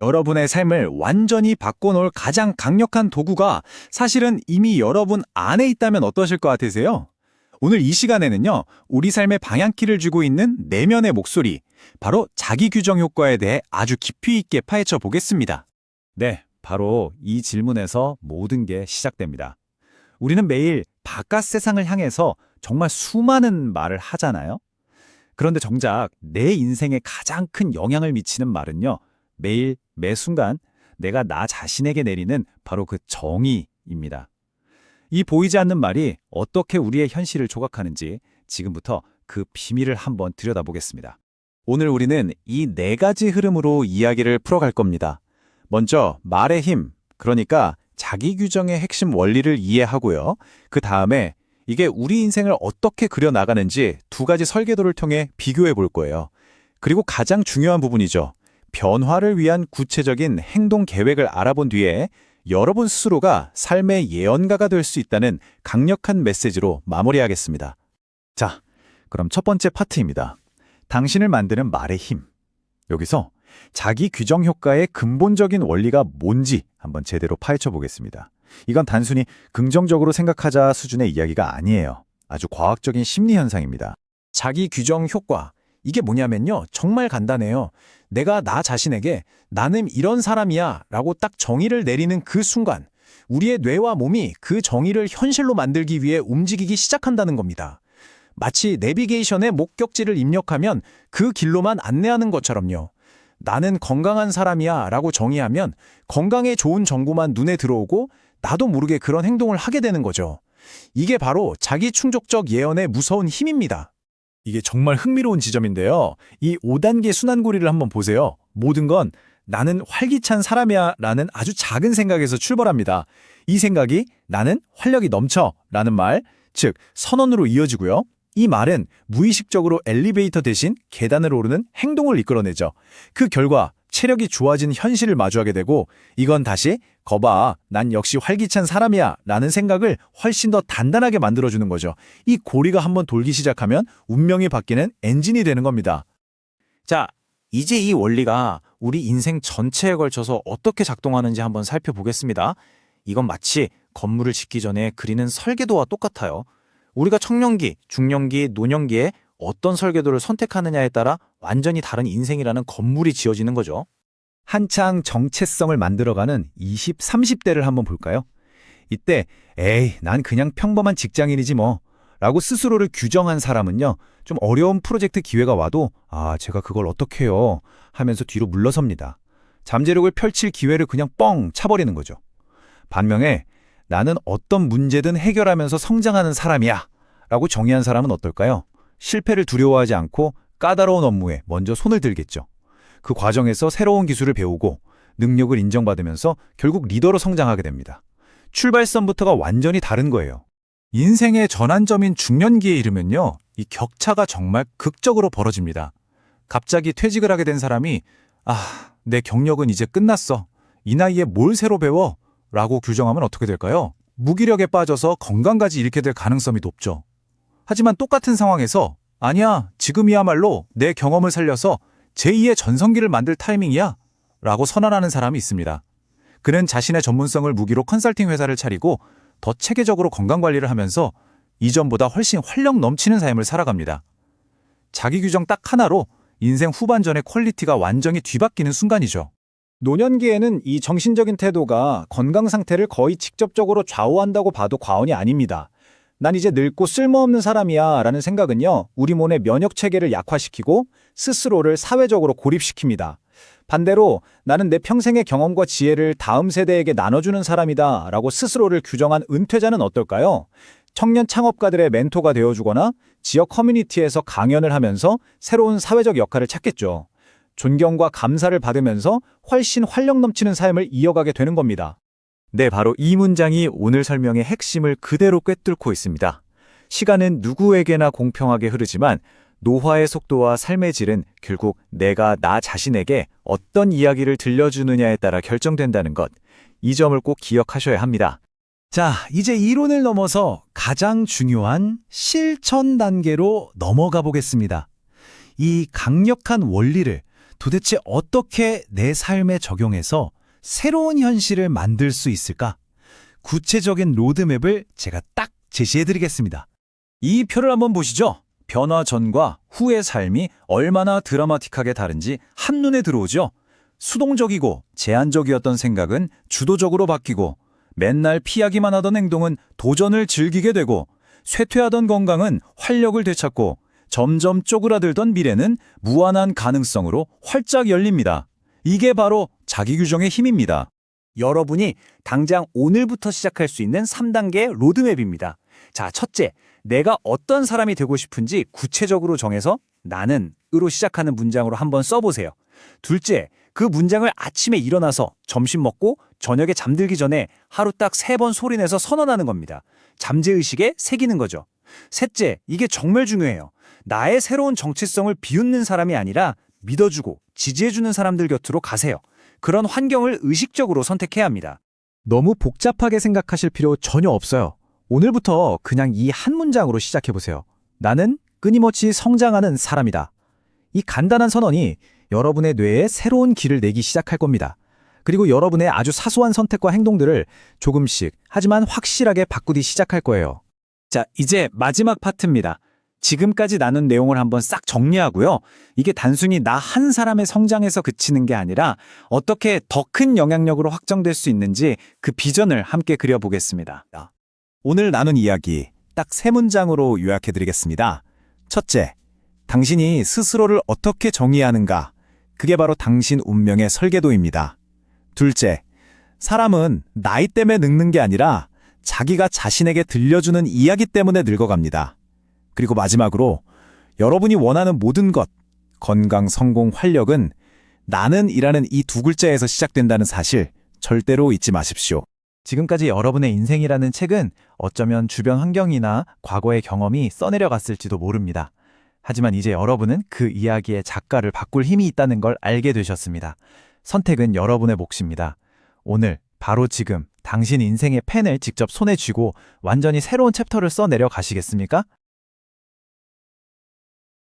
여러분의 삶을 완전히 바꿔놓을 가장 강력한 도구가 사실은 이미 여러분 안에 있다면 어떠실 것 같으세요? 오늘 이 시간에는요, 우리 삶의 방향키를 쥐고 있는 내면의 목소리, 바로 자기규정 효과에 대해 아주 깊이 있게 파헤쳐 보겠습니다. 네, 바로 이 질문에서 모든 게 시작됩니다. 우리는 매일 바깥 세상을 향해서 정말 수많은 말을 하잖아요. 그런데 정작 내 인생에 가장 큰 영향을 미치는 말은요, 매일 매 순간 내가 나 자신에게 내리는 바로 그 정의입니다. 이 보이지 않는 말이 어떻게 우리의 현실을 조각하는지 지금부터 그 비밀을 한번 들여다보겠습니다. 오늘 우리는 이 네 가지 흐름으로 이야기를 풀어갈 겁니다. 먼저 말의 힘, 그러니까 자기 규정의 핵심 원리를 이해하고요. 그 다음에 이게 우리 인생을 어떻게 그려나가는지 두 가지 설계도를 통해 비교해 볼 거예요. 그리고 가장 중요한 부분이죠. 변화를 위한 구체적인 행동 계획을 알아본 뒤에 여러분 스스로가 삶의 예언가가 될 수 있다는 강력한 메시지로 마무리하겠습니다. 자, 그럼 첫 번째 파트입니다. 당신을 만드는 말의 힘. 여기서 자기 규정 효과의 근본적인 원리가 뭔지 한번 제대로 파헤쳐 보겠습니다. 이건 단순히 긍정적으로 생각하자 수준의 이야기가 아니에요. 아주 과학적인 심리 현상입니다. 자기 규정 효과. 이게 뭐냐면요, 정말 간단해요. 내가 나 자신에게 나는 이런 사람이야 라고 딱 정의를 내리는 그 순간 우리의 뇌와 몸이 그 정의를 현실로 만들기 위해 움직이기 시작한다는 겁니다. 마치 내비게이션에 목적지를 입력하면 그 길로만 안내하는 것처럼요. 나는 건강한 사람이야 라고 정의하면 건강에 좋은 정보만 눈에 들어오고 나도 모르게 그런 행동을 하게 되는 거죠. 이게 바로 자기 충족적 예언의 무서운 힘입니다. 이게 정말 흥미로운 지점인데요. 이 5단계 순환고리를 한번 보세요. 모든 건 나는 활기찬 사람이야 라는 아주 작은 생각에서 출발합니다. 이 생각이 나는 활력이 넘쳐 라는 말, 즉 선언으로 이어지고요. 이 말은 무의식적으로 엘리베이터 대신 계단을 오르는 행동을 이끌어내죠. 그 결과 체력이 좋아진 현실을 마주하게 되고 이건 다시 거봐, 난 역시 활기찬 사람이야 라는 생각을 훨씬 더 단단하게 만들어주는 거죠. 이 고리가 한번 돌기 시작하면 운명이 바뀌는 엔진이 되는 겁니다. 자, 이제 이 원리가 우리 인생 전체에 걸쳐서 어떻게 작동하는지 한번 살펴보겠습니다. 이건 마치 건물을 짓기 전에 그리는 설계도와 똑같아요. 우리가 청년기, 중년기, 노년기에 어떤 설계도를 선택하느냐에 따라 완전히 다른 인생이라는 건물이 지어지는 거죠. 한창 정체성을 만들어가는 20, 30대를 한번 볼까요? 이때 에이, 난 그냥 평범한 직장인이지 뭐 라고 스스로를 규정한 사람은요, 좀 어려운 프로젝트 기회가 와도 제가 그걸 어떻게 해요 하면서 뒤로 물러섭니다. 잠재력을 펼칠 기회를 그냥 뻥 차버리는 거죠. 반면에 나는 어떤 문제든 해결하면서 성장하는 사람이야 라고 정의한 사람은 어떨까요? 실패를 두려워하지 않고 까다로운 업무에 먼저 손을 들겠죠. 그 과정에서 새로운 기술을 배우고 능력을 인정받으면서 결국 리더로 성장하게 됩니다. 출발선부터가 완전히 다른 거예요. 인생의 전환점인 중년기에 이르면요, 이 격차가 정말 극적으로 벌어집니다. 갑자기 퇴직을 하게 된 사람이 내 경력은 이제 끝났어. 이 나이에 뭘 새로 배워? 라고 규정하면 어떻게 될까요? 무기력에 빠져서 건강까지 잃게 될 가능성이 높죠. 하지만 똑같은 상황에서 아니야, 지금이야말로 내 경험을 살려서 제2의 전성기를 만들 타이밍이야 라고 선언하는 사람이 있습니다. 그는 자신의 전문성을 무기로 컨설팅 회사를 차리고 더 체계적으로 건강관리를 하면서 이전보다 훨씬 활력 넘치는 삶을 살아갑니다. 자기 규정 딱 하나로 인생 후반전의 퀄리티가 완전히 뒤바뀌는 순간이죠. 노년기에는 이 정신적인 태도가 건강 상태를 거의 직접적으로 좌우한다고 봐도 과언이 아닙니다. 난 이제 늙고 쓸모없는 사람이야 라는 생각은요, 우리 몸의 면역체계를 약화시키고 스스로를 사회적으로 고립시킵니다. 반대로 나는 내 평생의 경험과 지혜를 다음 세대에게 나눠주는 사람이다 라고 스스로를 규정한 은퇴자는 어떨까요? 청년 창업가들의 멘토가 되어주거나 지역 커뮤니티에서 강연을 하면서 새로운 사회적 역할을 찾겠죠. 존경과 감사를 받으면서 훨씬 활력 넘치는 삶을 이어가게 되는 겁니다. 네, 바로 이 문장이 오늘 설명의 핵심을 그대로 꿰뚫고 있습니다. 시간은 누구에게나 공평하게 흐르지만 노화의 속도와 삶의 질은 결국 내가 나 자신에게 어떤 이야기를 들려주느냐에 따라 결정된다는 것. 이 점을 꼭 기억하셔야 합니다. 자, 이제 이론을 넘어서 가장 중요한 실천 단계로 넘어가 보겠습니다. 이 강력한 원리를 도대체 어떻게 내 삶에 적용해서 새로운 현실을 만들 수 있을까? 구체적인 로드맵을 제가 딱 제시해드리겠습니다. 이 표를 한번 보시죠. 변화 전과 후의 삶이 얼마나 드라마틱하게 다른지 한눈에 들어오죠. 수동적이고 제한적이었던 생각은 주도적으로 바뀌고, 맨날 피하기만 하던 행동은 도전을 즐기게 되고, 쇠퇴하던 건강은 활력을 되찾고, 점점 쪼그라들던 미래는 무한한 가능성으로 활짝 열립니다. 이게 바로 자기규정의 힘입니다. 여러분이 당장 오늘부터 시작할 수 있는 3단계 로드맵입니다. 자, 첫째, 내가 어떤 사람이 되고 싶은지 구체적으로 정해서 나는으로 시작하는 문장으로 한번 써보세요. 둘째, 그 문장을 아침에 일어나서 점심 먹고 저녁에 잠들기 전에 하루 딱 3번 소리내서 선언하는 겁니다. 잠재의식에 새기는 거죠. 셋째, 이게 정말 중요해요. 나의 새로운 정체성을 비웃는 사람이 아니라 믿어주고 지지해주는 사람들 곁으로 가세요. 그런 환경을 의식적으로 선택해야 합니다. 너무 복잡하게 생각하실 필요 전혀 없어요. 오늘부터 그냥 이 한 문장으로 시작해보세요. 나는 끊임없이 성장하는 사람이다. 이 간단한 선언이 여러분의 뇌에 새로운 길을 내기 시작할 겁니다. 그리고 여러분의 아주 사소한 선택과 행동들을 조금씩 하지만 확실하게 바꾸기 시작할 거예요. 자, 이제 마지막 파트입니다. 지금까지 나눈 내용을 한번 싹 정리하고요. 이게 단순히 나 한 사람의 성장에서 그치는 게 아니라 어떻게 더 큰 영향력으로 확장될 수 있는지 그 비전을 함께 그려보겠습니다. 오늘 나눈 이야기 딱 3문장으로 요약해드리겠습니다. 첫째, 당신이 스스로를 어떻게 정의하는가? 그게 바로 당신 운명의 설계도입니다. 둘째, 사람은 나이 때문에 늙는 게 아니라 자기가 자신에게 들려주는 이야기 때문에 늙어갑니다. 그리고 마지막으로 여러분이 원하는 모든 것, 건강, 성공, 활력은 나는이라는 이 2글자에서 시작된다는 사실 절대로 잊지 마십시오. 지금까지 여러분의 인생이라는 책은 어쩌면 주변 환경이나 과거의 경험이 써내려갔을지도 모릅니다. 하지만 이제 여러분은 그 이야기의 작가를 바꿀 힘이 있다는 걸 알게 되셨습니다. 선택은 여러분의 몫입니다. 오늘, 바로 지금 당신 인생의 펜을 직접 손에 쥐고 완전히 새로운 챕터를 써내려 가시겠습니까?